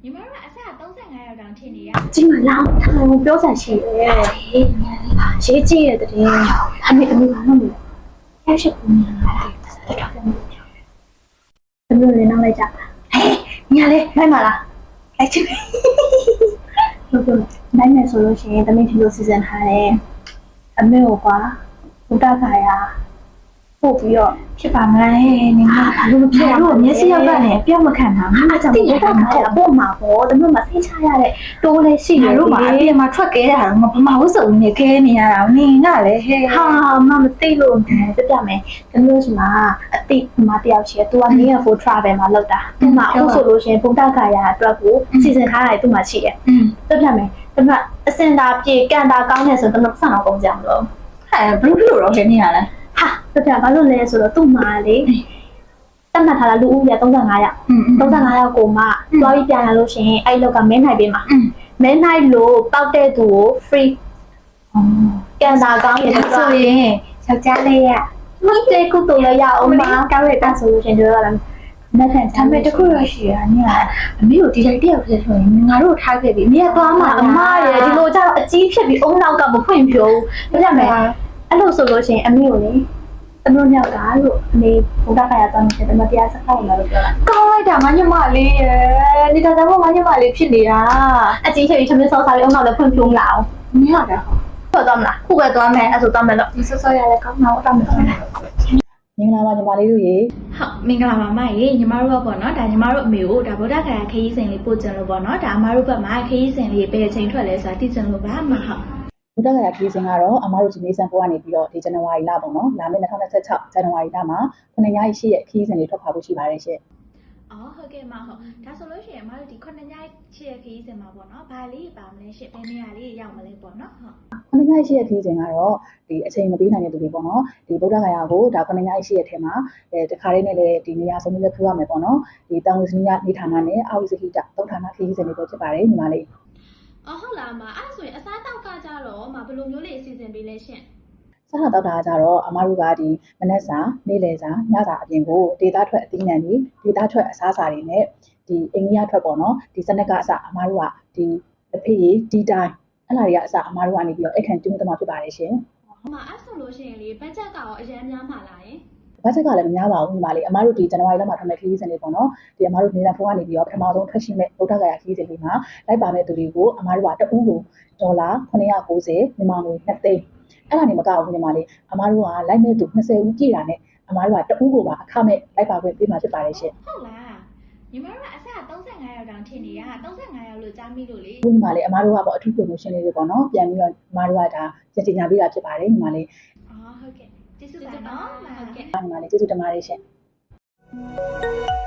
ညီမတို့ကအဆက်35ရောက်တောင်ထင်နေရကြည့်မလားထိုင်ပြောစားရှိတယ်ရေးကြည့်ရတဲ့အမေဘာလုပ်လဲရရှိကူညာလားဘယ်လိုလဲနောက်လိုက်ကြဟဲ့ညာလေးလိုက်ပါလားလိုက်ချင်ဟုတ်ကဲ့နိုင်မယ်ဆိုလို့ရှိရင်တမင်ဒီလိုစီစဉ်ထားတယ်အမေကိုကွာဘုဒ္ဓခါရပို့ပြီးတော့ဖြစ်ပါမလားနင်ကဘာလို့မဖြစ်တော့မျက်စိရောက်ကနေပြောင်းမခံတာအားကြောင့်ဘုဒ္ဓခါရအပေါ်မှာပေါ့တမင်မစိတ်ချရတဲ့တိုးလေးရှိတယ်တို့မှာအပြင်မှာထွက်ခဲတာတော့ဘာမှဝစုံနေခဲနေရတာနင်ကလည်းဟဲ့ဟာမသိလို့ပြပြမယ်တမင်ဆိုမှာအတိမတယောက်ရှိတယ်သူကနေရ for travel မှာလောက်တာသူမှအခုဆိုလို့ရှိရင်ဘုဒ္ဓခါရအတွက်ကိုစီစဉ်ထားတယ်သူမှရှိတယ်ပြပြမယ်တမင်အစင်တာပြေကန်တာကောင်းတယ်ဆိုတော့တမင်ဆက်အောင်ကုန်ကြမလို့ဟဲ့ဘလို့လို့တော့ခဲနေရလဲဟာပြဘာလို့လဲဆိုတော့သူ့မှာလေတတ်မှတ်ထားတာလူဦးရေ35ယောက်35ယောက်ကိုမှသွားပြီးပြန်လာလို့ရှိရင်အဲ့လောက်ကမင်းနိုင်ပေးမှာမင်းနိုင်လို့ပောက်တဲ့သူကို free ကန်တာကောင်းတယ်ဆိုရင်ယောက်ျားလေးရဟုတ်တယ်ကုတူရရအောင်ပါကောင်းရတဲ့ဆိုလို့ရှိရင်တို့ကလည်းမထန်ဒါပေမဲ့တခုရရှိရနင်ကအမေကိုဒီတိုင်းတယောက်ဖြစ်ဆိုရင်ငါတို့ထားခဲ့ပြီအမေကသွားမှာအမရယ်ဒီလိုကြတော့အကြီးဖြစ်ပြီးအုံနောက်ကမဖွင့်ဖြိုးပြရမယ်အဲ့လိုဆိုလို့ရှိရင်အမေကိုလေတမလို့ညောက်ကလို့အနေဘုဒ္ဓခါရသွားလို့ရှိရင်တမတရားစကားလာလို့ပြောတာကောင်းလိုက်တာငါညမလေးရယ်ဒီတော့ငါညမလေးဖြစ်နေတာအကြီးဖြစ်ပြီးသမင်းစောစားပြီးအုံနောက်လည်းဖွင့်ဖြိုးမလာအောင်မင်းရတယ်ဟုတ်သွားမလားခုပဲသွားမယ်အဲ့ဆိုသွားမယ်လို့ဒီစောစောရလည်းကောင်းတော့သွားမယ်မင်္ဂလာပါညီမလေးတို့ရေဟုတ်မင်္ဂလာပါမရေညီမတို့ကပေါ့နော်ဒါညီမတို့အမေကိုဒါဗုဒ္ဓခါရခရီးစဉ်လေးပို့ချင်လို့ပေါ့နော်ဒါအမတို့ဘက်မှာခရီးစဉ်လေးဘယ်အချိန်ထွက်လဲဆိုတာသိချင်လို့ပါမဟုတ်ဘုဒ္ဓဂယာခရီးစဉ်ကတော့အမတို့ဒီနေ့စံပေါ်ကနေပြီးတော့ဒီဇန်နဝါရီလပေါ့နော်လာမယ့်2026ဇန်နဝါရီလမှာ9ရက်ရှိရဲ့ခရီးစဉ်တွေထွက်ခွာဖို့ရှိပါတယ်ရှင်အော်ဟုတ်ကဲ့မဟုတ်ဒါဆိုလို့ရှိရင်အမတို့ဒီ9ရက်ရှိရဲ့ခရီးစဉ်မှာပေါ့နော်ဘာလေးပါမလဲရှင့်ဘယ်နေရာလေးရောက်မလဲပေါ့နော်ဟုတ်9ရက်ရှိရဲ့ခရီးစဉ်ကတော့ဒီအချိန်မပေးနိုင်တဲ့သူတွေပေါ့နော်ဒီဗုဒ္ဓဂယာကိုဒါ9ရက်ရှိရဲ့ထဲမှာတခါလေးနဲ့လည်းဒီနေရာဆုံးလေးဖူးရမယ်ပေါ့နော်ဒီတောင်ဝစနီယနေဌာနနဲ့အာဝိစဟိတသုံးဌာနခရီးစဉ်တွေပဲဖြစ်ပါတယ်ညီမလေးအော်ဟုတ်လားမအဲ့ဆိုရင်အစားတောက်ကကြတော့မဘယ်လိုမျိုးလေးအစီအစဉ်ပေးလဲရှင့်စားတောက်တာကြတော့အမတို့ကဒီမနက်စာနေ့လယ်စာညစာအပြင်ကိုဒေတာထွက်အသီးနှံတွေဒေတာထွက်အစားအစာတွေနဲ့ဒီအိန္ဒိယထွက်ပေါ့နော်ဒီစနက်ကအစအမတို့ကဒီအဖေကြီးဒီတိုင်းအဲ့လာတွေကအစအမတို့ကနေပြီးတော့အခန့်ကျူးသမားဖြစ်ပါတယ်ရှင်မအဲ့ဆိုလို့ရှိရင်လေဘတ်ဂျက်ကရောအရင်များမှာလားယင်ဘတ်ဂျက်ကလည်းမများပါဘူးညီမလေးအမတို့ဒီဇန်နဝါရီလမှာထွက်မဲ့ခရီးစဉ်လေးပေါ့နော်ဒီအမတို့နေတာဖုန်းကနေပြီးတော့ပထမဆုံးထွက်ရှိမဲ့ဗုဒ္ဓဂယာခရီးစဉ်လေးမှာလိုက်ပါမဲ့သူတွေကိုအမတို့ကတဦးကိုဒေါ်လာ990မြန်မာငွေ2သိန်းအဲ့ဒါနေမကဘူးညီမလေးအမတို့ကလိုက်မဲ့သူ20ဦးပြည့်တာနဲ့အမတို့ကတဦးကိုပါအခမဲ့လိုက်ပါခွင့်ပေးမှာဖြစ်ပါတယ်ရှင်ဟုတ်လားညီမတို့ကအဆက်35ရောက်တောင်ထင်နေရ35ရောက်လို့ကြားမိလို့လေညီမလေးအမတို့ကပေါ့အထူး promotion လေးတွေပေါ့နော်ပြန်ပြီးတော့အမတို့ကဒါကြေညာပေးတာဖြစ်ပါတယ်ညီမလေးအော်ဟုတ်ကဲ့ကျေးဇူးပါနော်ဟုတ်ကဲ့ညီမလေးကျေးဇူးတင်ပါတယ်ရှင်